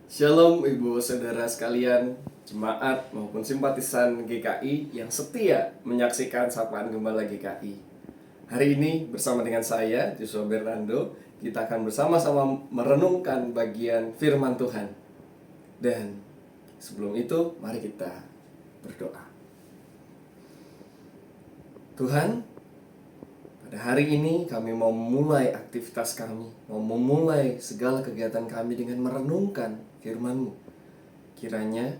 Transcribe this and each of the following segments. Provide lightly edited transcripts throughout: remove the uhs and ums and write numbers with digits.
Shalom ibu saudara sekalian, jemaat maupun simpatisan GKI yang setia menyaksikan Sapaan Gembala GKI. Hari ini bersama dengan saya, Joshua Bernando, kita akan bersama-sama merenungkan bagian firman Tuhan. Dan sebelum itu, mari kita berdoa. Tuhan, pada hari ini kami mau memulai aktivitas kami, mau memulai segala kegiatan kami dengan merenungkan firman-Mu. Kiranya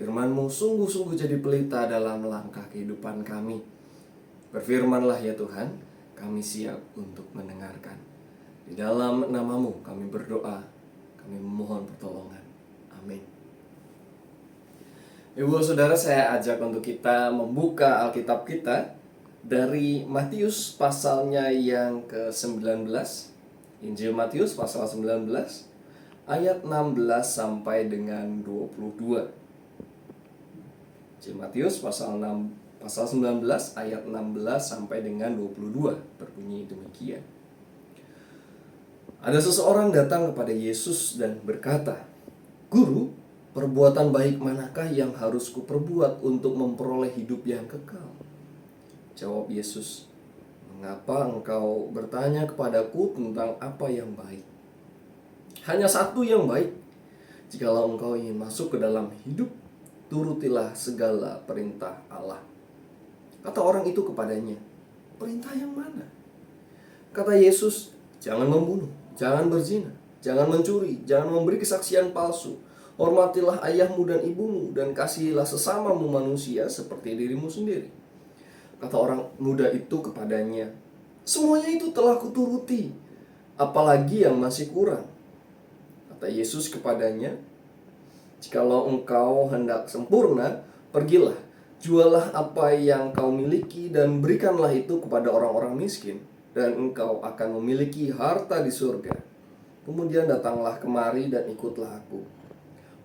firman-Mu sungguh-sungguh jadi pelita dalam langkah kehidupan kami. Berfirmanlah ya Tuhan, kami siap untuk mendengarkan. Di dalam nama-Mu kami berdoa, kami memohon pertolongan. Amin. Ibu saudara, saya ajak untuk kita membuka Alkitab kita dari Matius pasalnya yang ke-19. Injil Matius pasal 19 ayat 16 sampai dengan 22. Injil Matius pasal 19 ayat 16 sampai dengan 22 berbunyi demikian. Ada seseorang datang kepada Yesus dan berkata, "Guru, perbuatan baik manakah yang harus kuperbuat untuk memperoleh hidup yang kekal?" Jawab Yesus, "Mengapa engkau bertanya kepadaku tentang apa yang baik? Hanya satu yang baik. Jikalau engkau ingin masuk ke dalam hidup, turutilah segala perintah Allah." Kata orang itu kepadanya, "Perintah yang mana?" Kata Yesus, "Jangan membunuh, jangan berzina, jangan mencuri, jangan memberi kesaksian palsu. Hormatilah ayahmu dan ibumu, dan kasihilah sesamamu manusia seperti dirimu sendiri." Kata orang muda itu kepadanya, "Semuanya itu telah kuturuti. Apalagi yang masih kurang?" Kata Yesus kepadanya, "Jikalau engkau hendak sempurna, pergilah, jualah apa yang kau miliki dan berikanlah itu kepada orang-orang miskin, dan engkau akan memiliki harta di surga. Kemudian datanglah kemari dan ikutlah aku."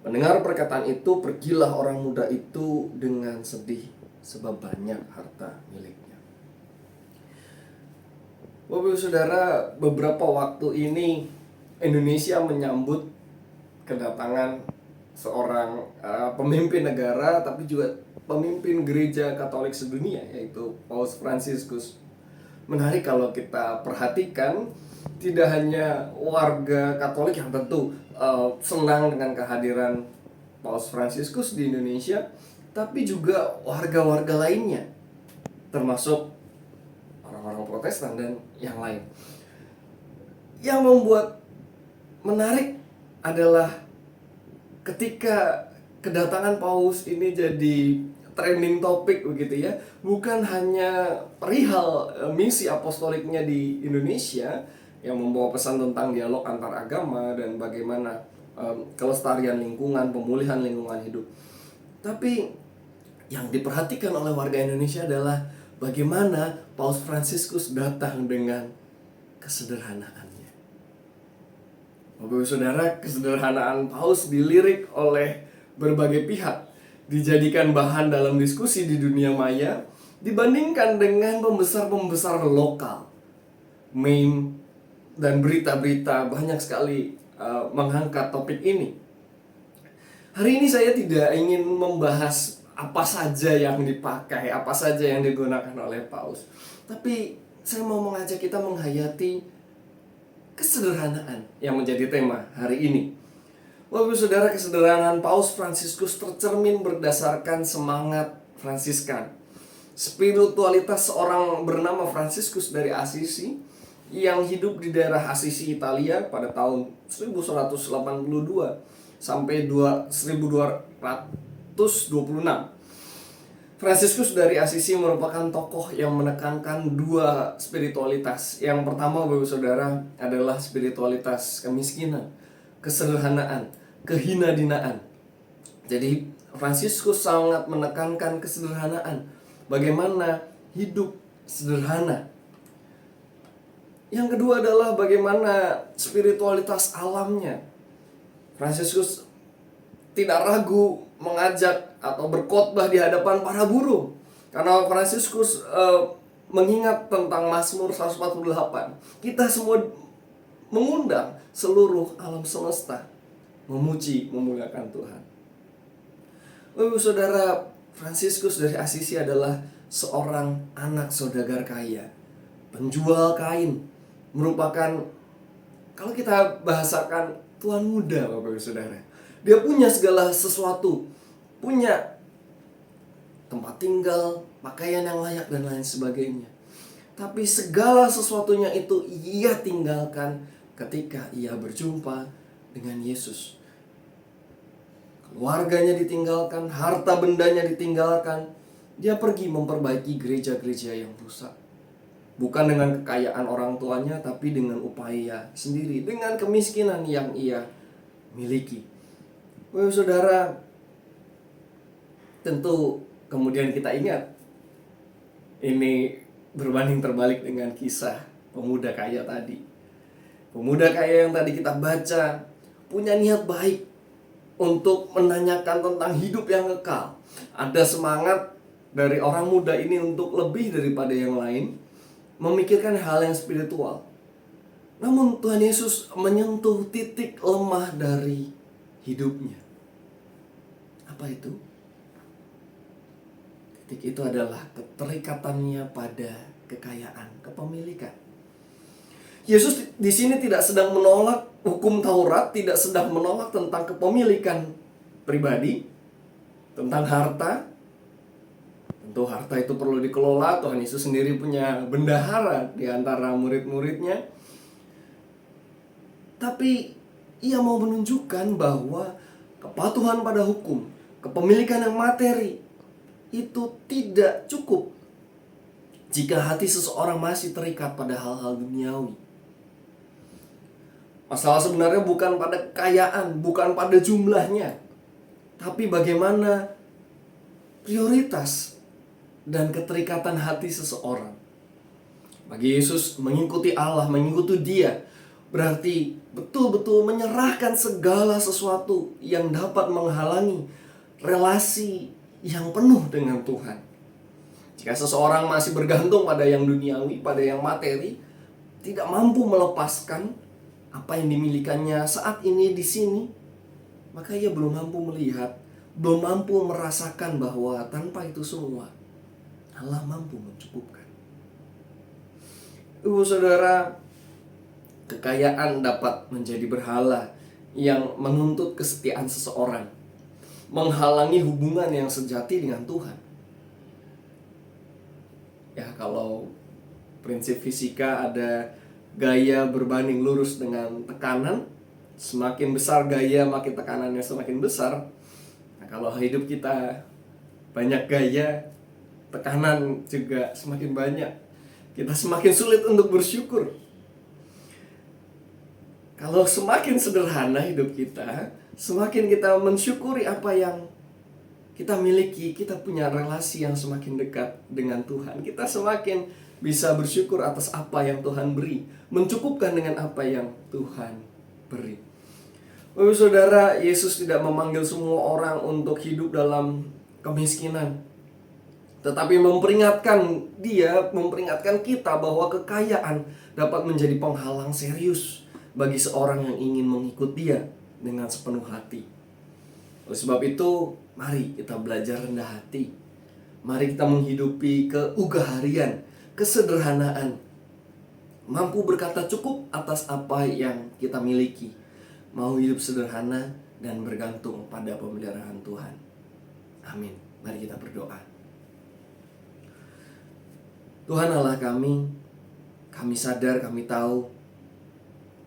Mendengar perkataan itu, pergilah orang muda itu dengan sedih, sebab banyak harta miliknya. Bapak saudara, beberapa waktu ini Indonesia menyambut kedatangan seorang pemimpin negara, tapi juga pemimpin gereja Katolik sedunia, yaitu Paus Fransiskus. Menarik kalau kita perhatikan, tidak hanya warga Katolik yang tentu senang dengan kehadiran Paus Fransiskus di Indonesia, tapi juga warga-warga lainnya, termasuk orang-orang Protestan dan yang lain. Yang membuat menarik adalah ketika kedatangan Paus ini jadi trending topik begitu ya, bukan hanya perihal misi apostoliknya di Indonesia yang membawa pesan tentang dialog antar agama dan bagaimana kelestarian lingkungan, pemulihan lingkungan hidup, tapi yang diperhatikan oleh warga Indonesia adalah bagaimana Paus Fransiskus datang dengan kesederhanaannya. Bapak saudara, kesederhanaan Paus dilirik oleh berbagai pihak, dijadikan bahan dalam diskusi di dunia maya, dibandingkan dengan pembesar-pembesar lokal. Meme dan berita-berita banyak sekali mengangkat topik ini. Hari ini saya tidak ingin membahas apa saja yang dipakai, apa saja yang digunakan oleh Paus, tapi saya mau mengajak kita menghayati kesederhanaan yang menjadi tema hari ini. Bapak saudara, kesederhanaan Paus Fransiskus tercermin berdasarkan semangat Fransiskan. Spiritualitas seorang bernama Fransiskus dari Assisi yang hidup di daerah Assisi, Italia pada tahun 1182 sampai 1226. Fransiskus dari Assisi merupakan tokoh yang menekankan dua spiritualitas. Yang pertama, Bapak saudara, adalah spiritualitas kemiskinan, kesederhanaan, kehinadinaan. Jadi Fransiskus sangat menekankan kesederhanaan, bagaimana hidup sederhana. Yang kedua adalah bagaimana spiritualitas alamnya. Fransiskus tidak ragu mengajak atau berkhotbah di hadapan para burung, karena Fransiskus mengingat tentang Mazmur 148. Kita semua mengundang seluruh alam semesta memuji, memuliakan Tuhan. Oh, saudara, Fransiskus dari Asisi adalah seorang anak saudagar kaya, penjual kain, merupakan, kalau kita bahasakan, tuan muda, Bapak Ibu Saudara. Dia punya segala sesuatu, punya tempat tinggal, pakaian yang layak, dan lain sebagainya. Tapi segala sesuatunya itu ia tinggalkan ketika ia berjumpa dengan Yesus. Keluarganya ditinggalkan, harta bendanya ditinggalkan. Dia pergi memperbaiki gereja-gereja yang rusak. Bukan dengan kekayaan orang tuanya, tapi dengan upaya sendiri, dengan kemiskinan yang ia miliki. Saudara, tentu kemudian kita ingat, ini berbanding terbalik dengan kisah pemuda kaya tadi. Pemuda kaya yang tadi kita baca punya niat baik untuk menanyakan tentang hidup yang kekal. Ada semangat dari orang muda ini untuk lebih daripada yang lain, memikirkan hal yang spiritual. Namun Tuhan Yesus menyentuh titik lemah dari hidupnya. Apa itu? Titik itu adalah keterikatannya pada kekayaan, kepemilikan. Yesus di sini tidak sedang menolak hukum Taurat, tidak sedang menolak tentang kepemilikan pribadi, tentang harta. Tentu harta itu perlu dikelola. Tuhan Yesus sendiri punya bendahara di antara murid-muridnya. Tapi ia mau menunjukkan bahwa kepatuhan pada hukum, kepemilikan yang materi, itu tidak cukup jika hati seseorang masih terikat pada hal-hal duniawi. Masalah sebenarnya bukan pada kekayaan, bukan pada jumlahnya, tapi bagaimana prioritas dan keterikatan hati seseorang. Bagi Yesus, mengikuti Allah, mengikuti Dia, berarti betul-betul menyerahkan segala sesuatu yang dapat menghalangi relasi yang penuh dengan Tuhan. Jika seseorang masih bergantung pada yang duniawi, pada yang materi, tidak mampu melepaskan apa yang dimilikannya saat ini di sini, maka ia belum mampu melihat, belum mampu merasakan bahwa tanpa itu semua Allah mampu mencukupkan. Saudara, kekayaan dapat menjadi berhala yang menuntut kesetiaan seseorang, menghalangi hubungan yang sejati dengan Tuhan. Ya, kalau prinsip fisika ada gaya berbanding lurus dengan tekanan. Semakin besar gaya, makin tekanannya semakin besar. Nah, kalau hidup kita banyak gaya, tekanan juga semakin banyak. Kita semakin sulit untuk bersyukur. Kalau semakin sederhana hidup kita, semakin kita mensyukuri apa yang kita miliki, kita punya relasi yang semakin dekat dengan Tuhan. Kita semakin bisa bersyukur atas apa yang Tuhan beri, mencukupkan dengan apa yang Tuhan beri. Saudara, Yesus tidak memanggil semua orang untuk hidup dalam kemiskinan, tetapi memperingatkan kita bahwa kekayaan dapat menjadi penghalang serius bagi seorang yang ingin mengikut Dia dengan sepenuh hati. Oleh sebab itu, mari kita belajar rendah hati. Mari kita menghidupi keugaharian, kesederhanaan, mampu berkata cukup atas apa yang kita miliki, mau hidup sederhana dan bergantung pada pemeliharaan Tuhan. Amin. Mari kita berdoa. Tuhan Allah kami sadar, kami tahu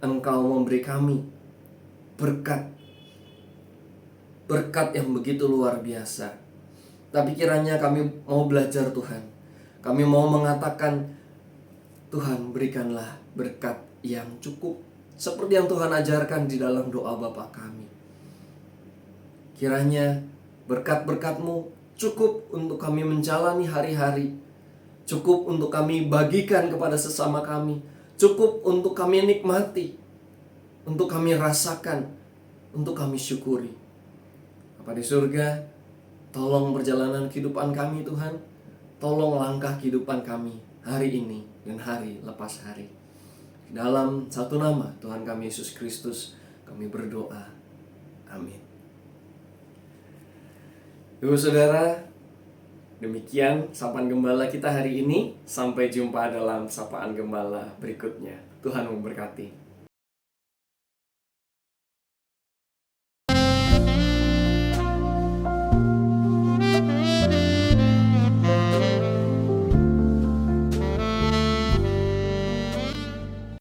Engkau memberi kami berkat yang begitu luar biasa. Tapi kiranya kami mau belajar Tuhan. Kami mau mengatakan, Tuhan berikanlah berkat yang cukup, seperti yang Tuhan ajarkan di dalam doa Bapa kami. Kiranya berkat-berkat-Mu cukup untuk kami menjalani hari-hari, cukup untuk kami bagikan kepada sesama kami, cukup untuk kami nikmati, untuk kami rasakan, untuk kami syukuri. Bapa di surga, tolong perjalanan kehidupan kami Tuhan, tolong langkah kehidupan kami hari ini dan hari lepas hari. Dalam satu nama Tuhan kami Yesus Kristus kami berdoa. Amin. Ibu saudara, demikian sapaan gembala kita hari ini. Sampai jumpa dalam sapaan gembala berikutnya. Tuhan memberkati.